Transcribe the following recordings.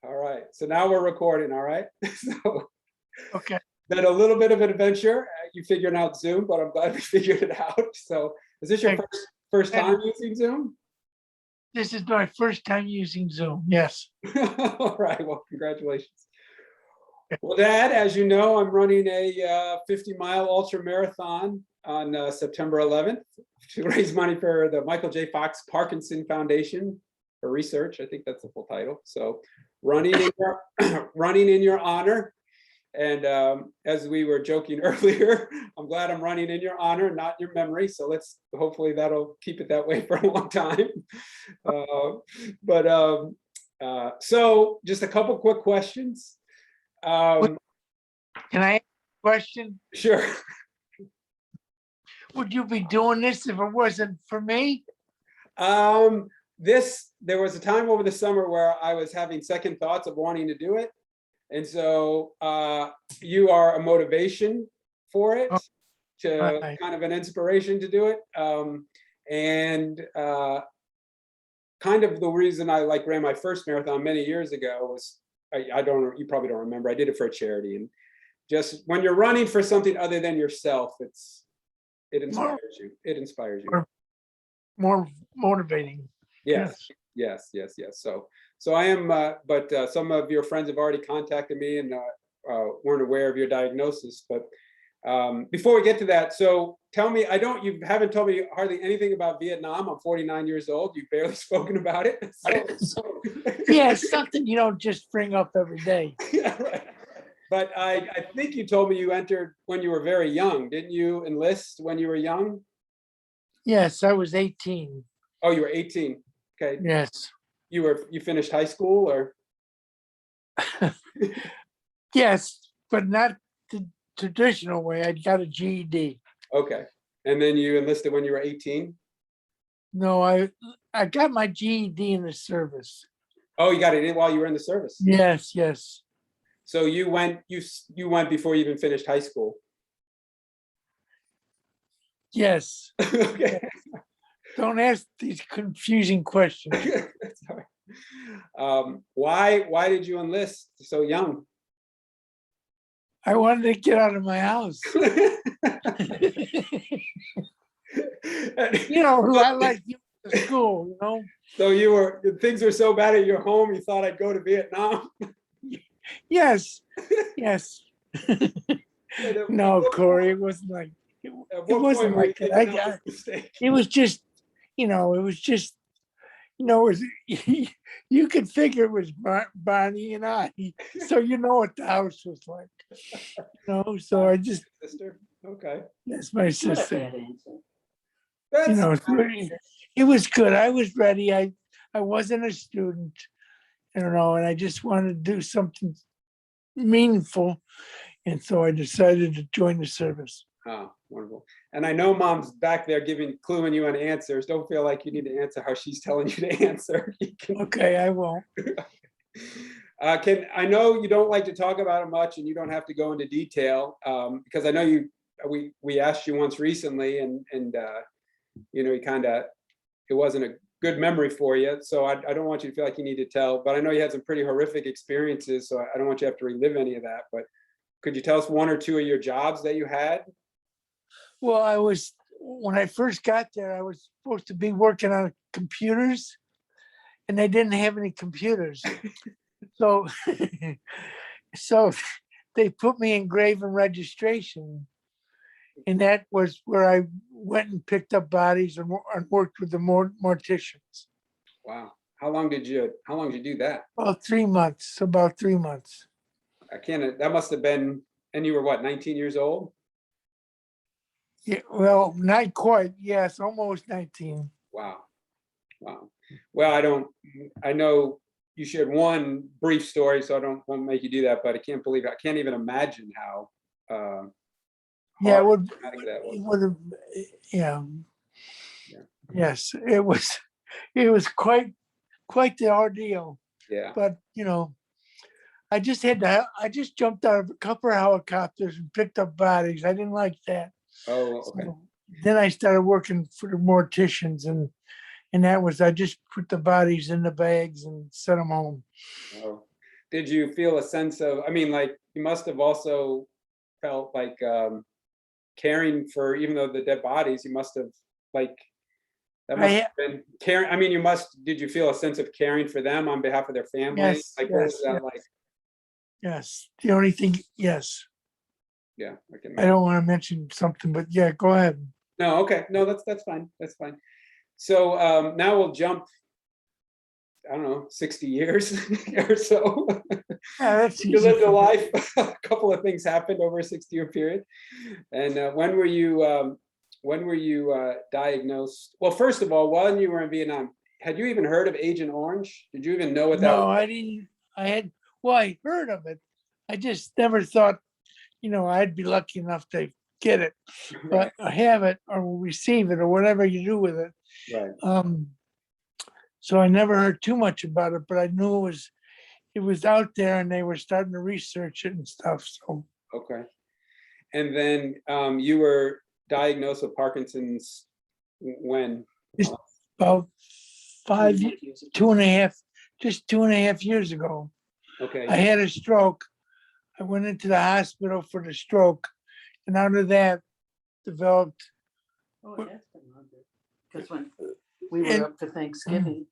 All right. So now we're recording. All right. So Okay. been a little bit of an adventure. You figuring out Zoom, but I'm glad we figured it out. So is this your Okay. first time using Zoom? This is my first time using Zoom. Yes. All right. Well, congratulations. Well, Dad, as you know, I'm running a 50-mile ultra marathon on September 11th to raise money for the Michael J. Fox Parkinson Foundation for research. I think that's the full title. So running in your, running in your honor. And as we were joking earlier, I'm glad I'm running in your honor, not your memory. So let's hopefully that'll keep it that way for a long time. So just a couple quick questions. Can I ask a question? Sure. Would you be doing this if it wasn't for me? There was a time over the summer where I was having second thoughts of wanting to do it. And so you are a motivation for it, to Right. kind of an inspiration to do it. Kind of the reason I ran my first marathon many years ago was, you probably don't remember, I did it for a charity. And just when you're running for something other than yourself, it inspires you. It inspires you. More motivating. Yes. Yes. So I am, but some of your friends have already contacted me and weren't aware of your diagnosis. But before we get to that, so tell me, you haven't told me hardly anything about Vietnam. I'm 49 years old. You've barely spoken about it. Yeah, it's something you don't just bring up every day. Yeah, right. But I think you told me you entered when you were very young. Didn't you enlist when you were young? Yes, I was 18. Oh, you were 18. Okay. Yes. You finished high school, or? Yes, but not the traditional way. I got a GED. Okay. And then you enlisted when you were 18? No, I got my GED in the service. Oh, you got it in while you were in the service? Yes. So you went before you even finished high school? Yes. Okay. Don't ask these confusing questions. Sorry. Why did you enlist so young? I wanted to get out of my house. I like you to school, So things were so bad at your home, you thought I'd go to Vietnam? Yes. No, Corey, it wasn't like it wasn't like that. It was just, you could figure it was Bonnie and I. So you know what the house was like. So I just, Sister? Okay. that's my sister. That's It was good. I was ready. I wasn't a student, and I just wanted to do something meaningful. And so I decided to join the service. Oh, wonderful. And I know Mom's back there cluing you on answers. Don't feel like you need to answer how she's telling you to answer. Okay, I won't. I know you don't like to talk about it much, and you don't have to go into detail, because I know we asked you once recently, and it wasn't a good memory for you. So I don't want you to feel like you need to tell, but I know you had some pretty horrific experiences, so I don't want you to have to relive any of that. But could you tell us one or two of your jobs that you had? Well, when I first got there, I was supposed to be working on computers, and they didn't have any computers. So, so they put me in grave and registration, and that was where I went and picked up bodies and worked with the morticians. Wow. How long did you do that? About 3 months. That must have been, and you were what, 19 years old? Yeah, well, not quite. Yes, almost 19. Wow. Well, I know you shared one brief story, so I won't make you do that, but I can't even imagine how Yeah, it hard that was. it would have, yeah. Yes, it was quite the ordeal. Yeah. But I just jumped out of a couple of helicopters and picked up bodies. I didn't like that. Oh, okay. So then I started working for the morticians, and that was, I just put the bodies in the bags and sent them home. Oh. did you feel a sense of, I mean, like, you must have also felt like caring for, even though the dead bodies, you must have, like, that must I, have been caring. I mean, did you feel a sense of caring for them on behalf of their family? yes, Like, what was yes, that yes, like? yes. The only thing, yes, Yeah, I can I imagine. don't want to mention something, but yeah, go ahead. No, okay, no, that's fine, that's fine. So now we'll jump, I don't know, 60 years or so. Yeah, that's You easy lived a for me. life, a couple of things happened over a 60-year period. And when were you diagnosed? Well, first of all, while you were in Vietnam, had you even heard of Agent Orange? Did you even know what that was? No, I didn't. I had, well, I heard of it. I just never thought, I'd be lucky enough to get it, Right, but I have it or receive it or whatever you do with it. right, Um, so I never heard too much about it, but I knew it was out there and they were starting to research it and stuff. So okay. And then you were diagnosed with Parkinson's when? it's about 2.5 just 2.5 years ago, I Okay, had a stroke. I went into the hospital for the stroke, and out of that developed. Oh, it has been longer. Because when we And were up for Thanksgiving,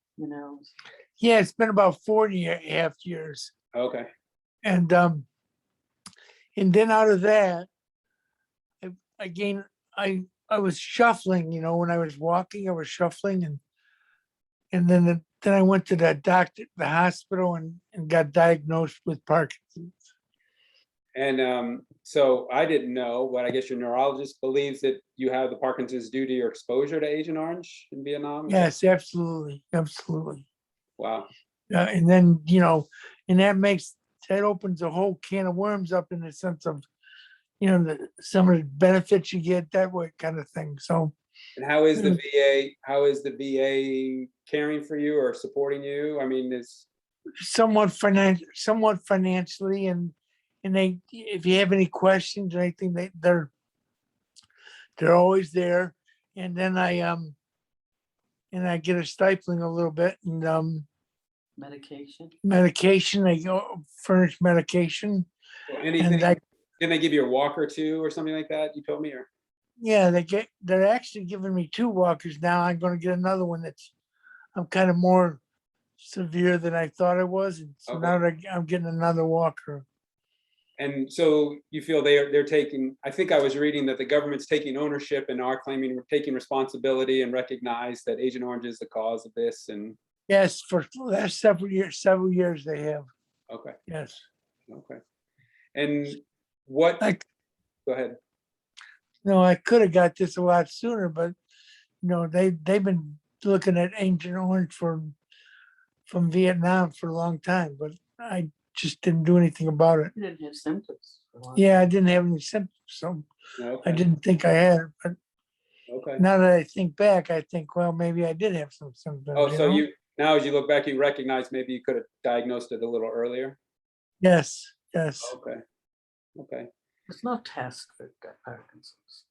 yeah, it's been about 40.5 years. okay, And then out of that, I gained I was shuffling, when I was walking, I was shuffling and then I went to the hospital and got diagnosed with Parkinson's. and so I didn't know, but I guess your neurologist believes that you have the Parkinson's due to your exposure to Agent Orange in Vietnam. Is that- Yes, absolutely, absolutely. Wow. And then, and that opens a whole can of worms up in the sense of, some of the benefits you get that way kind of thing. So And how is the Mm. VA? How is the VA caring for you or supporting you? I mean, is somewhat financially and they, if you have any questions or anything, they're always there. And then I get a stifling a little bit and medication. medication, they go furnish medication. anything? And I, Can they give you a walker too or something like that? You told me, or yeah, they're actually giving me 2 walkers now. I'm gonna get another one I'm kind of more severe than I thought I was. And so okay. now I'm getting another walker. And so you feel they're taking. I think I was reading that the government's taking ownership and are claiming we're taking responsibility and recognize that Agent Orange is the cause of this. And Yes, for the last several years they have. okay, Yes. okay. And what? I Go ahead. No, I could have got this a lot sooner, but they've been looking at Agent Orange from Vietnam for a long time, but I just didn't do anything about it. You didn't have symptoms for a long Yeah, I time. didn't have any symptoms, so I Okay. didn't think I had it. But Okay. now that I think back, I think, well, maybe I did have some symptoms. Oh, so you now as you look back, you recognize maybe you could have diagnosed it a little earlier. Yes, yes. Okay. Okay. There's no test for Parkinson's,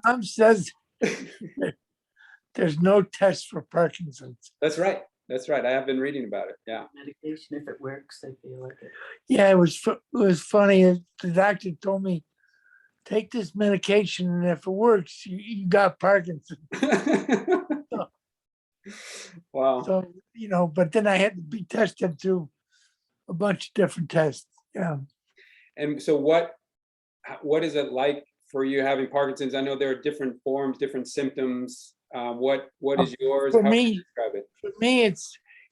Mom says there's no test for Parkinson's. That's right. That's right. I have been reading about it. Yeah. Medication, if it works, they feel like it. Yeah, it was funny. The doctor told me, take this medication, and if it works, you got Parkinson's. Wow. So, but then I had to be tested through a bunch of different tests. Yeah. And so what is it like for you having Parkinson's? I know there are different forms, different symptoms. What is yours? For How would you me, describe it?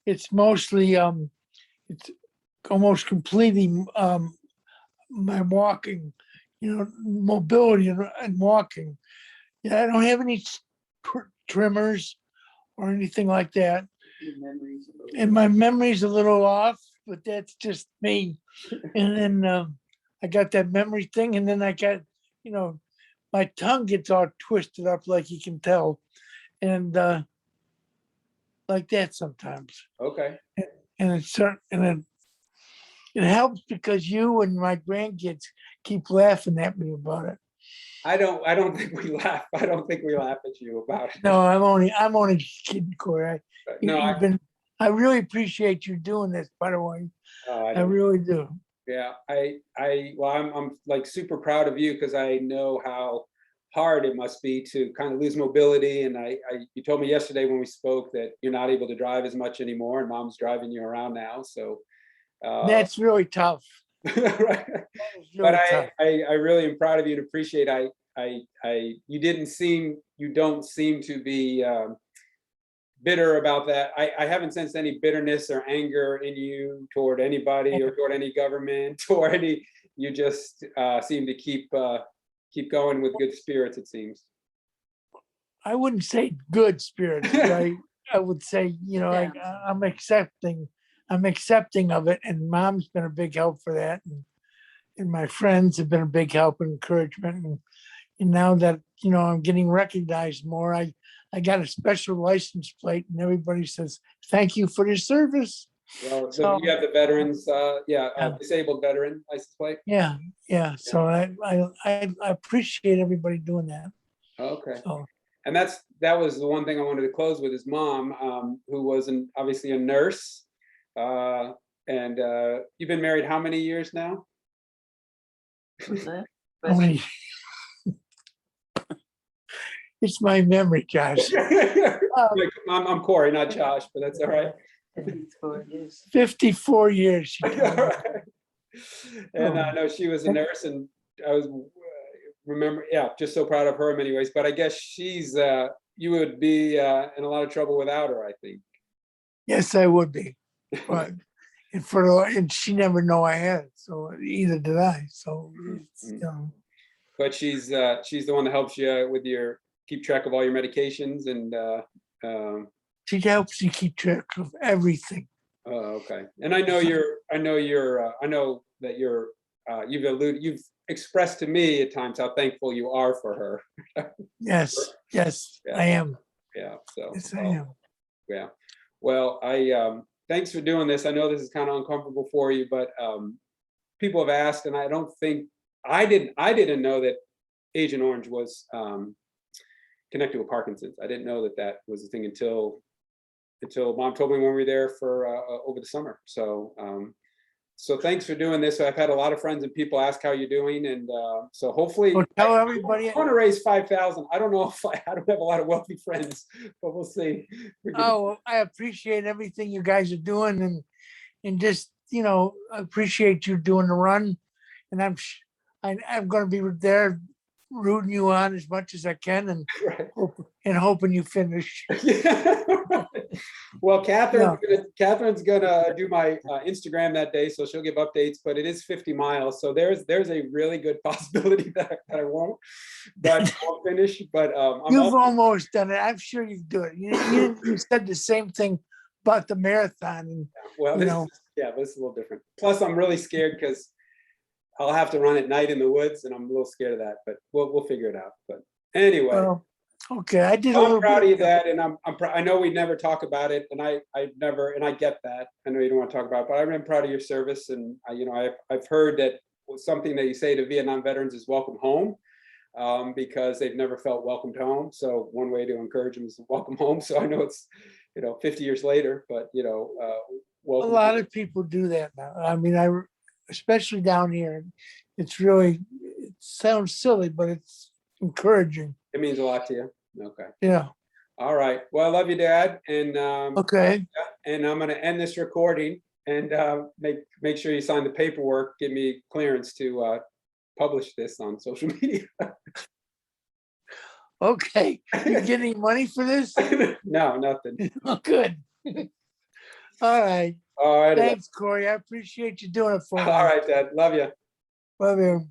it's mostly it's almost completely my walking, mobility and walking. Yeah, I don't have any tremors or anything like that. Your memories a little And my memory's a little off, but that's just me. And then I got that memory thing, and then I got, my tongue gets all twisted up, like you can tell, and like that sometimes. Okay. And it helps because you and my grandkids keep laughing at me about it. I don't think we laugh. I don't think we laugh at you about it. No, I'm only kidding, Corey. No, I really appreciate you doing this, by the way. I I don't, really do. yeah, well, I'm like super proud of you because I know how hard it must be to kind of lose mobility. And you told me yesterday when we spoke that you're not able to drive as much anymore, and mom's driving you around now. So, That's really tough. right. That is But really tough. I really am proud of you and appreciate. You don't seem to be bitter about that. I haven't sensed any bitterness or anger in you toward anybody or toward any government or any. You just seem to keep going with good spirits. It seems. I wouldn't say good spirits, but I would say, like I'm accepting of it. And mom's been a big help for that. And my friends have been a big help and encouragement. And now that, I'm getting recognized more, I got a special license plate and everybody says, thank you for your service. Well, So, you have the veterans, Yeah. disabled veteran license plate. yeah. So I appreciate everybody doing that. Okay. So And that was the one thing I wanted to close with. His mom, who was obviously a nurse, and you've been married how many years now? What's that? I mean, it's my memory, Josh. I'm Corey, not Josh, but that's all right. 54 years. 54 years. She told me. And I know she was a nurse, and I was just so proud of her in many ways. But I guess you would be in a lot of trouble without her, I think. Yes, I would be. But and she never know I had it, so either did I. So it's, But she's the one that helps you with keep track of all your medications and. She helps you keep track of everything. Oh, okay. And I know that you've expressed to me at times how thankful you are for her. Yes, Yeah. I am. Yeah. So. Yes, I am. Yeah. Well, thanks for doing this. I know this is kind of uncomfortable for you, but people have asked, and I don't think I didn't know that Agent Orange was connected with Parkinson's. I didn't know that was a thing until mom told me when we were there for over the summer. So so thanks for doing this. I've had a lot of friends and people ask how you're doing, and so hopefully Well, tell everybody. I want to raise 5,000. I don't know if I don't have a lot of wealthy friends, but we'll see. Oh, I appreciate everything you guys are doing, and just I appreciate you doing the run, and I'm going to be there rooting you on as much as I can, and Right. hoping you finish. Yeah. Well, Catherine's gonna do my Instagram that day, so she'll give updates. But it is 50 miles, so there's a really good possibility that I won't, but I'll finish. But You've almost done it. I'm sure you do it. You said the same thing about the marathon. And, well, this is a little different. Plus, I'm really scared because I'll have to run at night in the woods, and I'm a little scared of that. But we'll figure it out. But anyway. Well, okay, I did a I'm little proud of you, bit. Dad, and I know we never talk about it, and I get that. I know you don't want to talk about it, but I'm proud of your service, and I've heard that something that you say to Vietnam veterans is welcome home, because they've never felt welcomed home. So one way to encourage them is to welcome home. So I know it's 50 years later, but welcome. A lot of people do that now. I mean, especially down here, it sounds silly, but it's encouraging. It means a lot to you. Okay. Yeah. All right. Well, I love you, Dad. And okay. And I'm going to end this recording and make sure you sign the paperwork. Give me clearance to publish this on social media. Okay. You get any money for this? No, nothing. Oh, good. All right. All right. Thanks, Corey. I appreciate you doing it for me. All right, Dad. Love you. Love you.